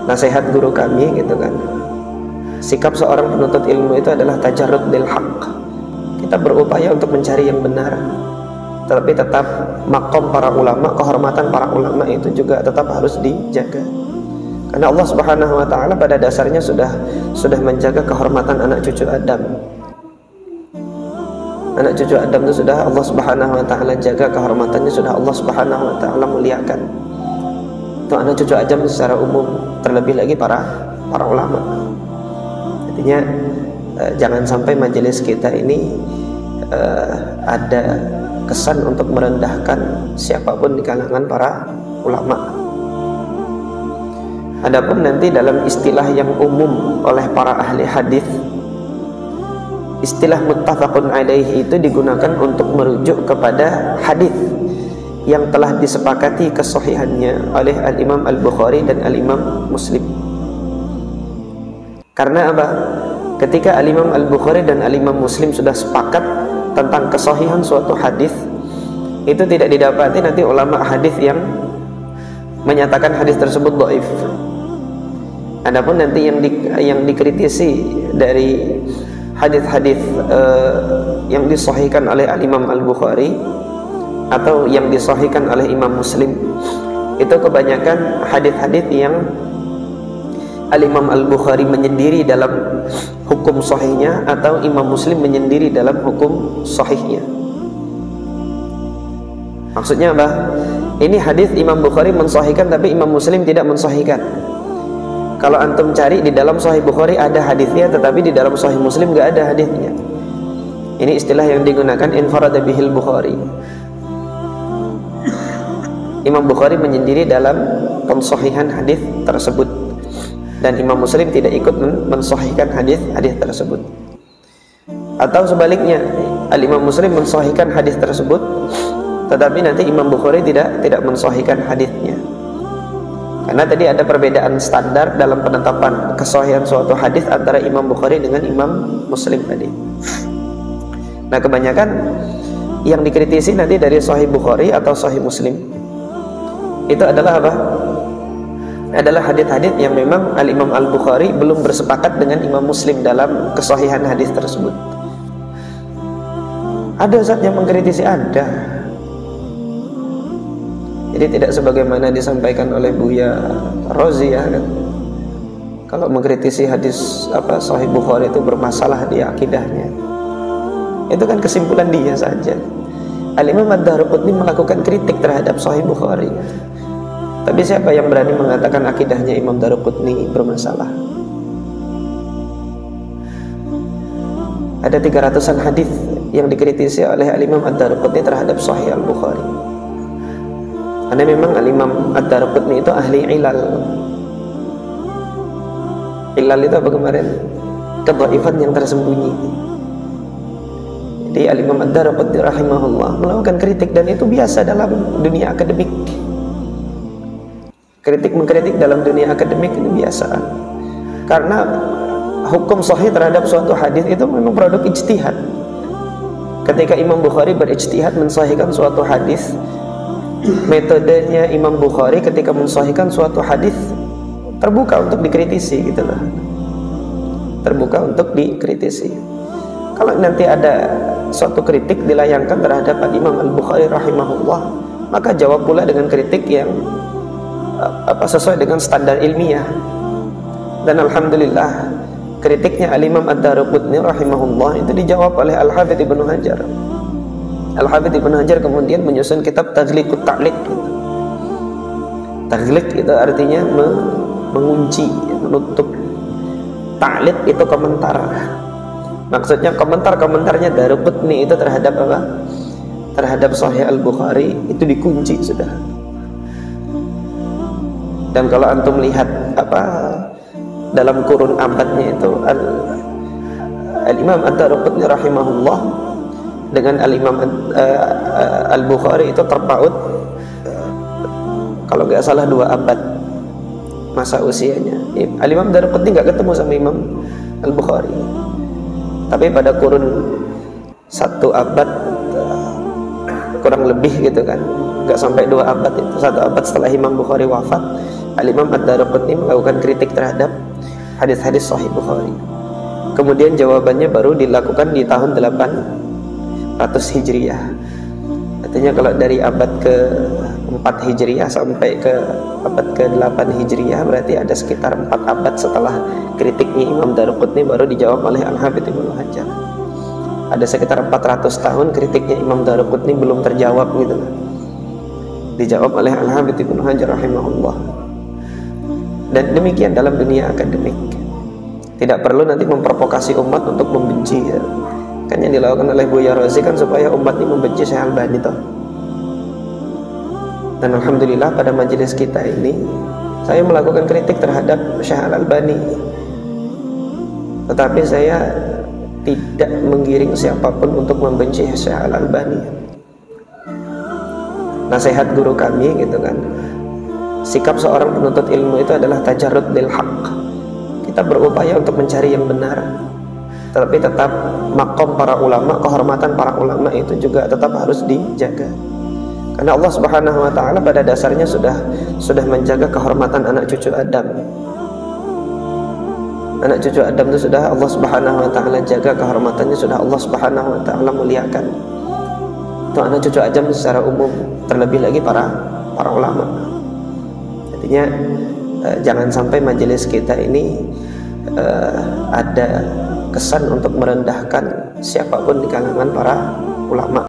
nasihat guru kami gitu kan. Sikap seorang penuntut ilmu itu adalah tajarrud lil haqq. Kita berupaya untuk mencari yang benar, tetapi tetap makom para ulama, kehormatan para ulama itu juga tetap harus dijaga. Karena Allah Subhanahu wa taala pada dasarnya sudah menjaga kehormatan anak cucu Adam. Anak cucu Adam itu sudah Allah Subhanahu wa taala jaga kehormatannya, sudah Allah Subhanahu wa taala muliakan. Itu anak cucu Adam secara umum, terlebih lagi para ulama. Artinya jangan sampai majelis kita ini ada kesan untuk merendahkan siapapun di kalangan para ulama. Adapun nanti dalam istilah yang umum oleh para ahli hadis, istilah muttafaqun alaihi itu digunakan untuk merujuk kepada hadis yang telah disepakati kesahihannya oleh Al-Imam Al-Bukhari dan Al-Imam Muslim. Karena apa? Ketika Al-Imam Al-Bukhari dan Al-Imam Muslim sudah sepakat tentang kesahihan suatu hadis, itu tidak didapati nanti ulama hadis yang menyatakan hadis tersebut dhaif. Adapun nanti yang dikritisi dari hadis-hadis yang disahihkan oleh Al-Imam Al-Bukhari atau yang disahihkan oleh Imam Muslim, itu kebanyakan hadis-hadis yang Al-Imam Al-Bukhari menyendiri dalam hukum sahihnya atau Imam Muslim menyendiri dalam hukum sahihnya. Maksudnya apa? Ini hadis Imam Bukhari mensahihkan tapi Imam Muslim tidak mensahihkan. Kalau antum cari di dalam Sahih Bukhari ada hadisnya, tetapi di dalam Sahih Muslim nggak ada hadisnya. Ini istilah yang digunakan infarada bihil Bukhari. Imam Bukhari menyendiri dalam pensahihan hadis tersebut, dan Imam Muslim tidak ikut mensahihkan hadis tersebut. Atau sebaliknya, Al-Imam Muslim mensahihkan hadis tersebut, tetapi nanti Imam Bukhari tidak mensahihkan hadisnya. Karena tadi ada perbedaan standar dalam penetapan kesahihan suatu hadis antara Imam Bukhari dengan Imam Muslim tadi. Nah, kebanyakan yang dikritisi nanti dari Sahih Bukhari atau Sahih Muslim itu adalah apa? Adalah hadis-hadis yang memang Al-Imam Al-Bukhari belum bersepakat dengan Imam Muslim dalam kesahihan hadis tersebut. Ada zat yang mengkritisi, ada. Jadi tidak sebagaimana disampaikan oleh Buya Rozi ya kan. Kalau mengkritisi hadis Sahih Bukhari itu bermasalah di akidahnya, itu kan kesimpulan dia saja. Al-Imam Ad-Daruqutni melakukan kritik terhadap Sahih Bukhari, tapi siapa yang berani mengatakan akidahnya Imam Daruqutni bermasalah? Ada 300-an hadis yang dikritisi oleh Al-Imam Ad-Daruqutni terhadap Sahih Al-Bukhari. Karena memang Al-Imam Ad-Daruqutni itu ahli ilal. Ilal itu apa kemarin? Kedhaifan yang tersembunyi. Jadi Al-Imam Ad-Daruqutni rahimahullah melakukan kritik, dan itu biasa dalam dunia akademik. Mengkritik dalam dunia akademik itu biasa. Karena hukum sahih terhadap suatu hadis itu memang produk ijtihad. Ketika Imam Bukhari berijtihad mensahihkan suatu hadis, metodenya Imam Bukhari ketika mensahihkan suatu hadis terbuka untuk dikritisi gitu loh. Terbuka untuk dikritisi. Kalau nanti ada suatu kritik dilayangkan terhadap Imam Al-Bukhari rahimahullah, maka jawab pula dengan kritik yang sesuai dengan standar ilmiah. Dan alhamdulillah kritiknya Al-Imam Ad-Daruqutni rahimahullah itu dijawab oleh Al-Hafidz Ibnu Hajar. Al-Hafidz Ibnu Hajar kemudian menyusun kitab Taghliqut Ta'liq. Taghliq itu artinya mengunci, menutup. Ta'liq itu komentar. Maksudnya komentarnya Daruqutni itu terhadap apa? Terhadap Sahih Al-Bukhari itu dikunci sudah. Dan kalau antum lihat dalam kurun abadnya itu Al-Imam Ad-Daruqutni rahimahullah dengan Al-Imam Al-Bukhari itu terpaut kalau nggak salah 2 abad masa usianya. Al-Imam Daruqutni nggak ketemu sama Imam Al-Bukhari, tapi pada kurun 1 abad kurang lebih gitu kan, nggak sampai 2 abad itu, 1 abad setelah Imam Bukhari wafat, Al-Imam Ad-Darqutni melakukan kritik terhadap hadis-hadis Sahih Bukhari. Kemudian jawabannya baru dilakukan di tahun 800 Hijriah. Artinya kalau dari abad ke-4 Hijriah sampai ke abad ke-8 Hijriah, berarti ada sekitar 4 abad setelah kritiknya Imam Darqutni baru dijawab oleh Al-Hafidz Ibnu Hajar. Ada sekitar 400 tahun kritiknya Imam Darqutni belum terjawab gitu. Dijawab oleh Al-Hafidz Ibnu Hajar rahimahullah. Dan demikian dalam dunia akademik. Tidak perlu nanti memprovokasi umat untuk membenci ya. Kan yang dilakukan oleh Buya Razi kan supaya umat ini membenci Syekh Albani toh. Dan alhamdulillah pada majelis kita ini saya melakukan kritik terhadap Syekh Albani. Tetapi saya tidak menggiring siapapun untuk membenci Syekh Albani. Nasihat guru kami gitu kan, sikap seorang penuntut ilmu itu adalah tajarrud lil haqq. Kita berupaya untuk mencari yang benar, tetapi tetap makom para ulama, kehormatan para ulama itu juga tetap harus dijaga. Karena Allah Subhanahu wa taala pada dasarnya sudah menjaga kehormatan anak cucu Adam. Anak cucu Adam itu sudah Allah Subhanahu wa taala jaga kehormatannya, sudah Allah Subhanahu wa taala muliakan. Itu anak cucu Adam secara umum, terlebih lagi para ulama. Artinya jangan sampai majelis kita ini ada kesan untuk merendahkan siapapun di kalangan para ulama.